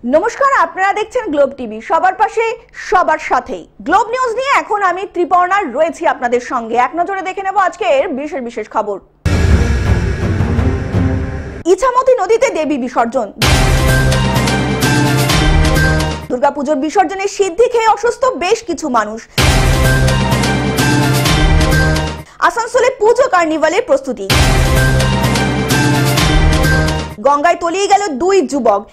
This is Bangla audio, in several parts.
নমস্কার, আপনারা দেখছেন গ্লোব টিভি। সবার পাশে সবার সাথেই গ্লোব নিউজ নিয়ে এখন আমি ত্রিপর্ণা রয়েছি আপনাদের সঙ্গে। এক নজরে দেখে নেব আজকের বিশেষ বিশেষ খবর। ইছামতি নদীতে দেবী বিসর্জন। দুর্গাপুজোর বিসর্জনে সিদ্ধি খেয়ে অসুস্থ বেশ কিছু মানুষ। আসানসোলে পুজো কার্নিভালের প্রস্তুতি। গঙ্গায় তলিয়ে গেল দুই যুবক।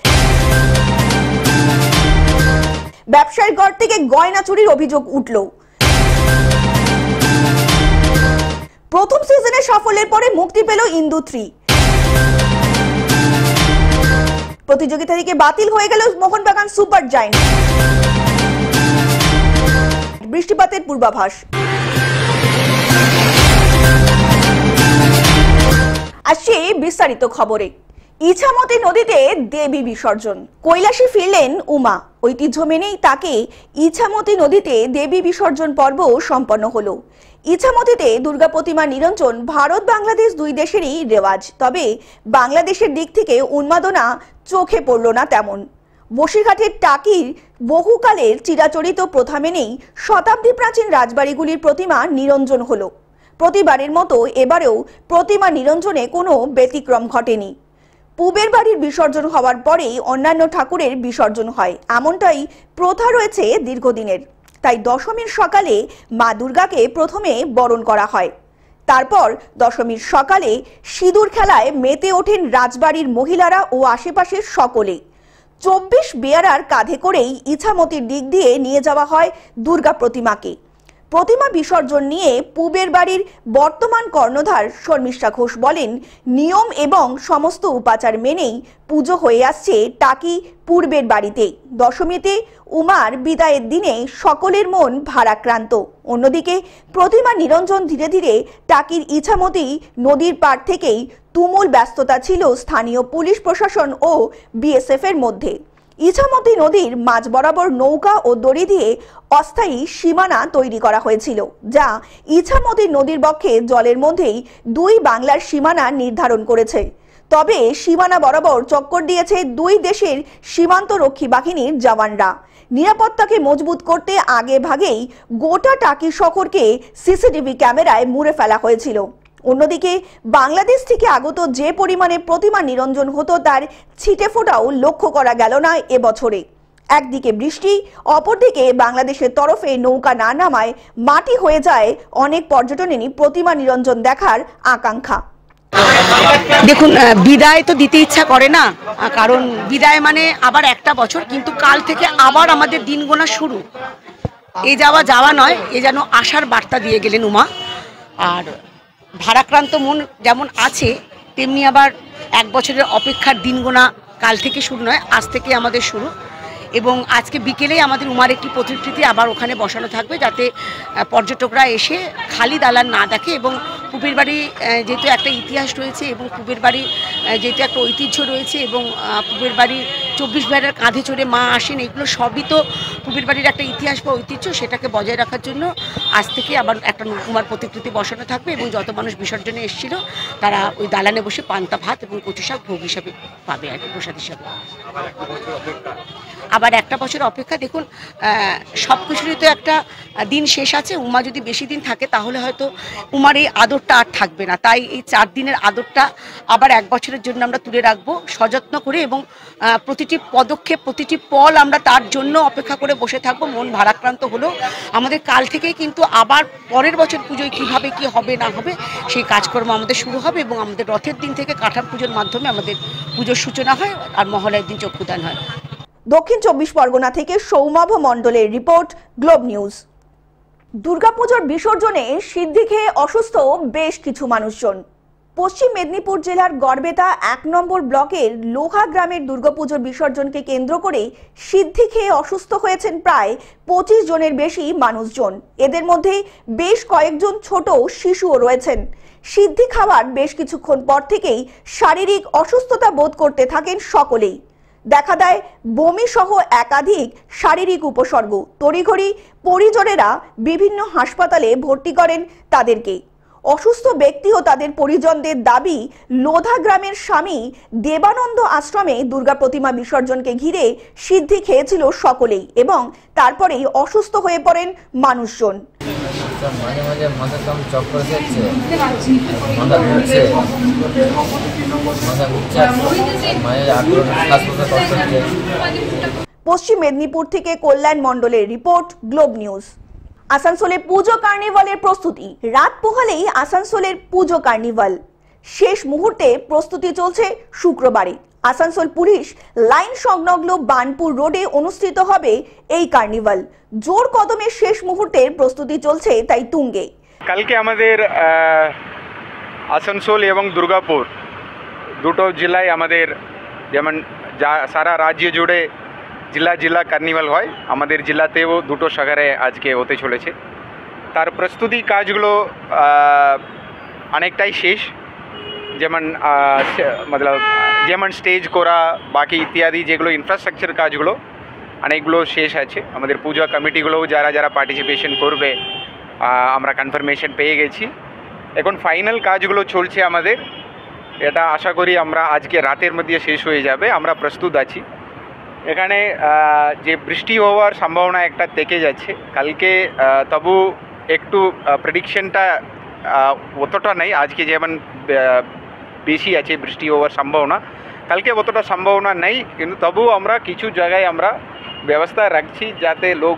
ব্যবসায়ীর ঘর থেকে গয়না চুরির অভিযোগ উঠল। প্রথম সিজনে সাফল্যের পরে মুক্তি পেল ইন্দু 3। প্রতিযোগিতা থেকে বাতিল হয়ে গেল মোহনবাগান সুপার জায়ান্ট। বৃষ্টিপাতের পূর্বাভাস। আসছে বিস্তারিত খবরে। ইছামতি নদীতে দেবী বিসর্জন। কৈলাসে ফিরলেন উমা। ঐতিহ্য মেনেই তাকে ইছামতি নদীতে দেবী বিসর্জন পর্ব সম্পন্ন হলো। ইছামতিতে দুর্গা প্রতিমা নিরঞ্জন ভারত বাংলাদেশ দুই দেশেরই রেওয়াজ। তবে বাংলাদেশের দিক থেকে উন্মাদনা চোখে পড়ল না তেমন। বসিরহাটের টাকির বহুকালের চিরাচরিত প্রথা মেনেই শতাব্দী প্রাচীন রাজবাড়িগুলির প্রতিমা নিরঞ্জন হলো। প্রতিবারের মতো এবারেও প্রতিমা নিরঞ্জনে কোনো ব্যতিক্রম ঘটেনি। পূবের বাড়ির বিসর্জন হওয়ার পরেই অন্যান্য ঠাকুরের বিসর্জন হয়, এমনটাই প্রথা রয়েছে দীর্ঘদিনের। তাই দশমীর সকালে মা দুর্গাকে প্রথমে বরণ করা হয়। তারপর দশমীর সকালে সিঁদুর খেলায় মেতে ওঠেন রাজবাড়ির মহিলারা ও আশেপাশের সকলে। 24 বেয়ারার কাঁধে করেই ইছামতির দিক দিয়ে নিয়ে যাওয়া হয় দুর্গা প্রতিমাকে। প্রতিমা বিসর্জন নিয়ে পূবের বাড়ির বর্তমান কর্ণধার শর্মিষ্ঠা ঘোষ বলেন, নিয়ম এবং সমস্ত উপাচার মেনেই পুজো হয়ে আসছে টাকি পূর্বের বাড়িতে। দশমীতে উমার বিদায়ের দিনে সকলের মন ভারাক্রান্ত। অন্যদিকে প্রতিমা নিরঞ্জন ধীরে ধীরে টাকির ইছামতি নদীর পাড় থেকেই তুমুল ব্যস্ততা ছিল স্থানীয় পুলিশ প্রশাসন ও বিএসএফ এর মধ্যে। ইছামতি নদীর মাঝ বরাবর নৌকা ও দড়ি দিয়ে অস্থায়ী সীমানা তৈরি করা হয়েছিল, যা ইছামতি নদীর বক্ষে জলের মধ্যেই দুই বাংলার সীমানা নির্ধারণ করেছে। তবে সীমানা বরাবর চক্কর দিয়েছে দুই দেশের সীমান্ত রক্ষী বাহিনীর জওয়ানরা। নিরাপত্তাকে মজবুত করতে আগে ভাগেই গোটা টাকি শহরকে সিসিটিভি ক্যামেরায় মুড়ে ফেলা হয়েছিল। অন্যদিকে বাংলাদেশ থেকে আগত যে পরিমাণে প্রতিমা নিরঞ্জন হতো তার ছিটে ফোটাও লক্ষ্য করা গেল না এবছরে। একদিকে বৃষ্টি, অপরদিকে বাংলাদেশের তরফে নৌকা না নামায় মাটি হয়ে যায় অনেক পর্যটনেরই প্রতিমা নিরঞ্জন দেখার আকাঙ্ক্ষা। দেখুন, বিদায় তো দিতে ইচ্ছা করে না, কারণ বিদায় মানে আবার একটা বছর, কিন্তু কাল থেকে আবার আমাদের দিন গোনা শুরু। এই যাওয়া নয়, এ যেন আশার বার্তা দিয়ে গেলেন উমা। আর ভারাক্রান্ত মন যেমন আছে, তেমনি আবার এক বছরের অপেক্ষার দিন গোনা কাল থেকে শুরু নয়, আজ থেকে আমাদের শুরু। এবং আজকে বিকেলেই আমাদের উমার একটি প্রতিকৃতি আবার ওখানে বসানো থাকবে, যাতে পর্যটকরা এসে খালি দালান না দেখে। এবং পূবের বাড়ি যেহেতু একটা ইতিহাস রয়েছে এবং পূবের বাড়ি যেহেতু একটা ঐতিহ্য রয়েছে এবং পূবের বাড়ির 24 বেড়ার কাঁধে চড়ে মা আসেন, এগুলো সবই তো পূবের বাড়ির একটা ইতিহাস বা ঐতিহ্য। সেটাকে বজায় রাখার জন্য আজ থেকে আবার একটা উমার প্রতিকৃতি বসানো থাকবে এবং যত মানুষ বিসর্জনে এসেছিল তারা ওই দালানে বসে পান্তা ভাত এবং কচু শাক ভোগ হিসাবে পাবে আর কি, প্রসাদ হিসাবে। আবার একটা বছর অপেক্ষা। দেখুন, সব কিছুরই তো একটা দিন শেষ আছে। উমা যদি বেশি দিন থাকে তাহলে হয়তো উমার এই আদরটা আর থাকবে না। তাই এই 4 দিনের আদরটা আবার এক বছরের জন্য আমরা তুলে রাখবো সযত্ন করে, এবং প্রতিটি পদক্ষেপ প্রতিটি পল আমরা তার জন্য অপেক্ষা করে বসে থাকবো। মন ভারাক্রান্ত হলো আমাদের কাল থেকেই, কিন্তু আবার পরের বছর পুজোয় কীভাবে কী হবে না হবে সেই কাজকর্ম আমাদের শুরু হবে। এবং আমাদের রথের দিন থেকে কাঁঠাল পুজোর মাধ্যমে আমাদের পুজোর সূচনা হয় আর মহালয়ার দিন চক্ষুদান হয়। দক্ষিণ 24 পরগনা থেকে সৌমাভ মণ্ডলের রিপোর্ট, গ্লোব নিউজ। দুর্গাপুজোর বিসর্জনে সিদ্ধি খেয়ে অসুস্থ বেশ কিছু মানুষজন। পশ্চিম মেদিনীপুর জেলার গড়বেতা 1 নম্বর ব্লকের লোহা গ্রামের দুর্গাপুজোর বিসর্জনকে কেন্দ্র করে সিদ্ধি খেয়ে অসুস্থ হয়েছেন প্রায় 25 জনের বেশি মানুষজন। এদের মধ্যে বেশ কয়েকজন ছোট শিশুও রয়েছেন। সিদ্ধি খাওয়ার বেশ কিছুক্ষণ পর থেকেই শারীরিক অসুস্থতা বোধ করতে থাকেন সকলেই। দেখা দেয় বমি সহ একাধিক শারীরিক উপসর্গ। তড়িঘড়ি পরিজনেরা বিভিন্ন হাসপাতালে ভর্তি করেন তাদেরকে। অসুস্থ ব্যক্তি ও তাদের পরিজনদের দাবি, লোধা গ্রামের স্বামী দেবানন্দ আশ্রমে দুর্গা প্রতিমা বিসর্জনকে ঘিরে সিদ্ধি খেয়েছিল সকলেই এবং তারপরেই অসুস্থ হয়ে পড়েন মানুষজন। মাঝে মাঝে মাথা কাম চক্কর দিচ্ছে, মাথা ঘুরছে, মাঝে শ্বাস কষ্ট হচ্ছে। পশ্চিম মেদিনীপুর থেকে কল্যাণ মণ্ডলের রিপোর্ট, গ্লোব নিউজ। আসানসোলে পুজো কার্নিভালের প্রস্তুতি। রাত পোহালেই আসানসোলের পুজো কার্নিভাল শেষ মুহূর্তে প্রস্তুতি চলছে শুক্রবারে। আসানসোল পুলিশ লাইন সংলগ্ন বানপুর রোডে অনুষ্ঠিত হবে এই কার্নিভাল। জোর কদমে শেষ মুহূর্তের প্রস্তুতি চলছে তাই তুঙ্গে। কালকে আমাদের আসানসোল এবং দুর্গাপুর দুটো জেলায় আমাদের যেমন সারা রাজ্য জুড়ে জেলা কার্নিভাল হয়, আমাদের জেলাতেও দুটো শহরে আজকে হতে চলেছে। তার প্রস্তুতি কাজগুলো অনেকটাই শেষ, যেমন স্টেজ করা, বাকি ইত্যাদি যেগুলো ইনফ্রাস্ট্রাকচার কাজগুলো অনেকগুলো শেষ আছে। আমাদের পূজা কমিটিগুলোও যারা পার্টিসিপেশন করবে আমরা কনফার্মেশন পেয়ে গেছি। এখন ফাইনাল কাজগুলো চলছে আমাদের, এটা আশা করি আমরা আজকে রাতের মধ্যে শেষ হয়ে যাবে। আমরা প্রস্তুত আছি। এখানে যে বৃষ্টি হওয়ার সম্ভাবনা একটা থেকে যাচ্ছে কালকে, তবু একটু প্রেডিকশনটা অতটা নেই। আজকে যেমন বেশি আছে বৃষ্টি হওয়ার সম্ভাবনা, কালকে অতটা সম্ভাবনা নেই, কিন্তু তবুও আমরা কিছু জায়গায় আমরা ব্যবস্থা রাখছি যাতে লোক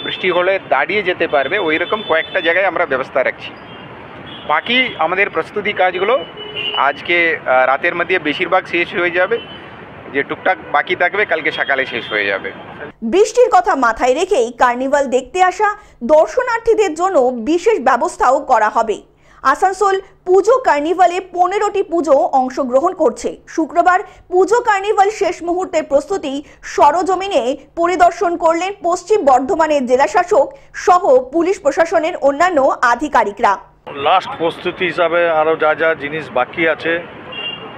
বৃষ্টি হলে দাঁড়িয়ে যেতে পারবে, ওই রকম কয়েকটা জায়গায় আমরা ব্যবস্থা রাখছি। বাকি আমাদের প্রস্তুতি কাজগুলো আজকে রাতের মধ্যে বেশিরভাগ শেষ হয়ে যাবে, যে টুকটাক বাকি থাকবে কালকে সকালে শেষ হয়ে যাবে। বৃষ্টির কথা মাথায় রেখেই কার্নিভাল দেখতে আসা দর্শনার্থীদের জন্য বিশেষ ব্যবস্থাও করা হবে। আসানসোল পুজো কার্নিভালে 15টি পুজো অংশগ্রহণ করছে। শুক্রবার পুজো কার্নিভাল শেষ মুহূর্তের প্রস্তুতি সরজমিনে পরিদর্শন করলেন পশ্চিম বর্ধমানের জেলাশাসক সহ পুলিশ প্রশাসনের অন্যান্য আধিকারিকরা। লাস্ট প্রস্তুতি হিসাবে আরও যা জিনিস বাকি আছে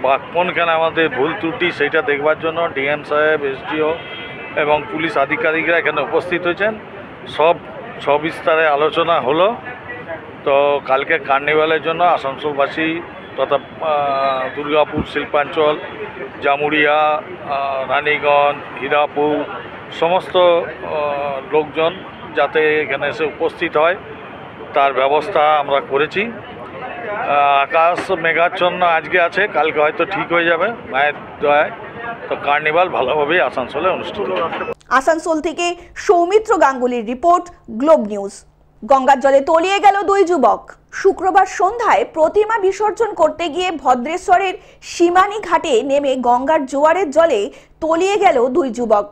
বা কোনখানে আমাদের ভুল ত্রুটি সেইটা দেখবার জন্য ডিএম সাহেব, এসডিও এবং পুলিশ আধিকারিকরা এখানে উপস্থিত হয়েছেন। সব সবিস্তারে আলোচনা হলো। তো কালকে কার্নিভালের জন্য আসানসোলবাসী তথা দুর্গাপুর শিল্পাঞ্চল, জামুরিয়া, রানীগঞ্জ, হীরাপুর সমস্ত লোকজন যাতে এখানে এসে উপস্থিত হয় তার ব্যবস্থা আমরা করেছি। আকাশ মেঘাচ্ছন্ন আজকে আছে, কালকে হয়তো ঠিক হয়ে যাবে মায়ের দয়ায়। তো কার্নিভাল ভালোভাবেই আসানসোলে অনুষ্ঠিত হবে। আসানসোল থেকে সৌমিত্র গাঙ্গুলির রিপোর্ট, গ্লোব নিউজ। গঙ্গার জলে তলিয়ে গেল দুই যুবক। শুক্রবার সন্ধ্যায় প্রতিমা বিসর্জন করতে গিয়ে ভদ্রেশ্বরের সীমানী ঘাটে নেমে গঙ্গার জোয়ারের জলে তলিয়ে গেল দুই যুবক।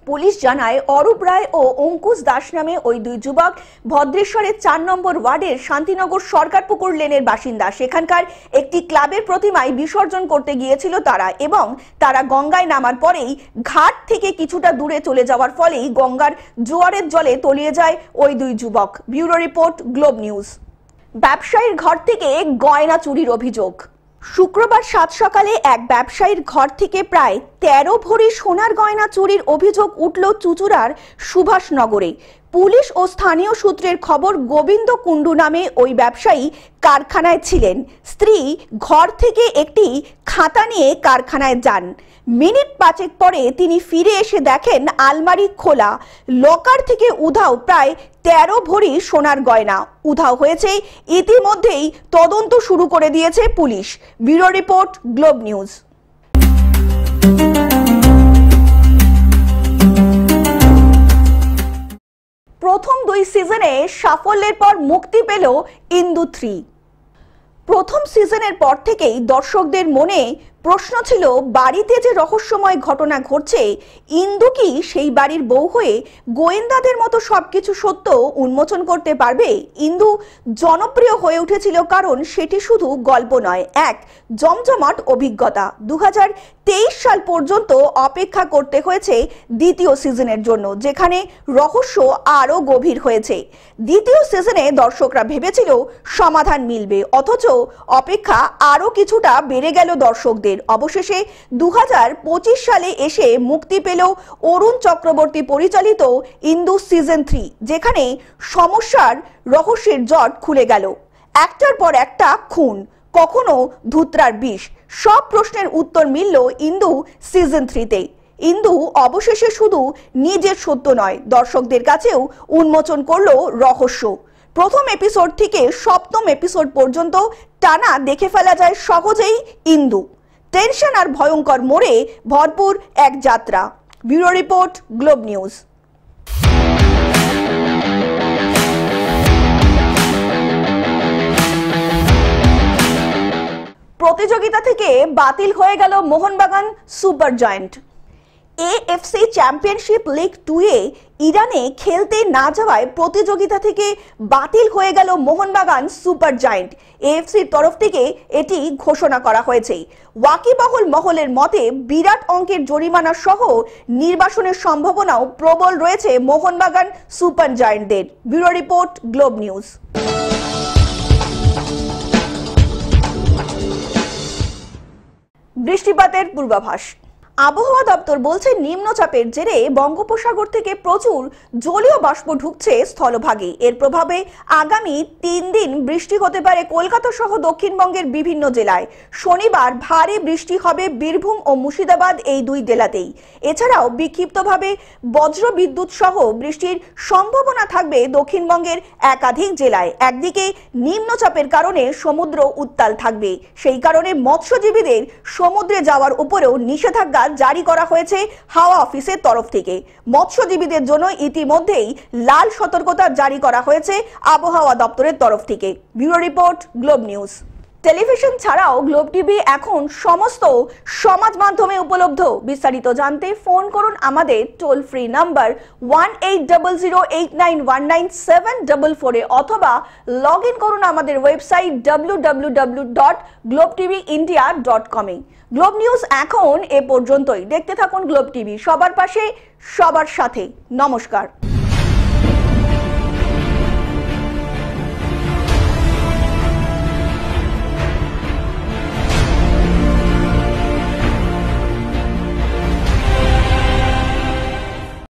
পুলিশ জানায় অরূপ রায় ও অঙ্কুশ দাস নামে ওই দুই যুবক ভদ্রেশ্বরের 4 নম্বর ওয়ার্ডের শান্তিনগর সরকারপুকুর লেনের বাসিন্দা। সেখানকার একটি ক্লাবের প্রতিমায় বিসর্জন করতে গিয়েছিল তারা এবং তারা গঙ্গায় নামার পরেই ঘাট থেকে কিছুটা দূরে চলে যাওয়ার ফলেই গঙ্গার জোয়ারের জলে তলিয়ে যায় ওই দুই যুবক। Bureau report, globe news. ব্যবসায়ীর ঘর থেকে গয়না চুরির অভিযোগ। শুক্রবার সাত সকালে এক ব্যবসায়ীর ঘর থেকে প্রায় 13 ভরি সোনার গয়না চুরির অভিযোগ উঠল চুঁচুড়ার সুভাষনগরে। পুলিশ ও স্থানীয় সূত্রের খবর, গোবিন্দ কুণ্ডু নামে ওই ব্যবসায়ী কারখানায় ছিলেন। স্ত্রী ঘর থেকে একটি খাতা নিয়ে কারখানায় যান। মিনিট 5 পরে তিনি ফিরে এসে দেখেন আলমারি খোলা, লকার থেকে উধাও প্রায় 13 ভরি সোনার গয়না। উধাও হয়েছে, ইতিমধ্যেই তদন্ত শুরু করে দিয়েছে police. Bureau report, globe news. প্রথম 2 সিজনে সাফল্যের পর মুক্তি পেল ইন্দু 3। প্রথম সিজনের পর থেকেই দর্শকদের মনে প্রশ্ন ছিল, বাড়িতে যে রহস্যময় ঘটনা ঘটছে, ইন্দু কি সেই বাড়ির বউ হয়ে গোয়েন্দাদের মতো সবকিছু সত্য উন্মোচন করতে পারবে? ইন্দু জনপ্রিয় হয়ে উঠেছিল কারণ সেটি শুধু গল্প নয়, এক জমজমাট অভিজ্ঞতা। 2023 সাল পর্যন্ত অপেক্ষা করতে হয়েছে দ্বিতীয় সিজনের জন্য, যেখানে রহস্য আরও গভীর হয়েছে। দ্বিতীয় সিজনে দর্শকরা ভেবেছিল সমাধান মিলবে, অথচ অপেক্ষা আরও কিছুটা বেড়ে গেল দর্শকদের। অবশেষে 2025 সালে এসে মুক্তি পেল অরুণ চক্রবর্তী পরিচালিত ইন্দু সিজন 3, যেখানে সমস্যার রহস্যের জট খুলে গেল। একটার পর একটা খুন, কখনো ধুতরার বিষ। সব প্রশ্নের উত্তর মিলল ইন্দু সিজন 3-তে। ইন্দু অবশেষে শুধু নিজের সত্য নয়, দর্শকদের কাছেও উন্মোচন করলো রহস্য। প্রথম এপিসোড থেকে সপ্তম এপিসোড পর্যন্ত টানা দেখে ফেলা যায় সহজেই ইন্দু। টেনশন আর ভয়ঙ্কর মোড়ে ভরপুর এক যাত্রা। Bureau report, globe news. প্রতিযোগিতা থেকে বাতিল হয়ে গেল Mohun Bagan super giant. AFC championship league 2-এ ইরানে খেলতে না যাওয়ায় প্রতিযোগিতা থেকে বাতিল হয়ে গেল মোহনবাগান সুপার জায়ান্ট। AFCর তরফ থেকে এটি ঘোষণা করা হয়েছে। ওয়াকিবহুল মহলের মতে বিরাট অঙ্কের জরিমানা সহ নির্বাসনের সম্ভাবনাও প্রবল রয়েছে মোহনবাগান সুপার জায়ান্টদের। Bureau report, globe news. বৃষ্টিপাতের পূর্বাভাস। আবহাওয়া দপ্তর বলছে নিম্নচাপের জেরে বঙ্গোপসাগর থেকে প্রচুর জলীয় বাষ্প ঢুকছে স্থলভাগে। এর প্রভাবে আগামী 3 দিন বৃষ্টি হতে পারে কলকাতা সহ দক্ষিণবঙ্গের বিভিন্ন জেলায়। শনিবার ভারী বৃষ্টি হবে বীরভূম ও মুর্শিদাবাদ, এই 2 জেলাতেই। এছাড়াও বিক্ষিপ্তভাবে বজ্র বিদ্যুৎ সহ বৃষ্টির সম্ভাবনা থাকবে দক্ষিণবঙ্গের একাধিক জেলায়। একদিকে নিম্নচাপের কারণে সমুদ্র উত্তাল থাকবে, সেই কারণে মৎস্যজীবীদের সমুদ্রে যাওয়ার উপরেও নিষেধাজ্ঞা জারি করা হয়েছে হাওয়া অফিসের তরফ থেকে। মৎস্যজীবীদের জন্য ইতিমধ্যেই লাল সতর্কতা জারি করা হয়েছে আবহাওয়া দপ্তরের তরফ থেকে। Bureau report, globe news. Television ছাড়াও গ্লোব টিভি এখন সমস্ত সমাজ মাধ্যমে উপলব্ধ। বিস্তারিত জানতে ফোন করুন আমাদের টোল ফ্রি নাম্বার 180089197444 অথবা লগ ইন করুন আমাদের ওয়েবসাইট www.globtvindia.com এ। গ্লোব নিউজ এখন এ পর্যন্তই। দেখতে থাকুন গ্লোব টিভি, সবার পাশে সবার সাথে। নমস্কার।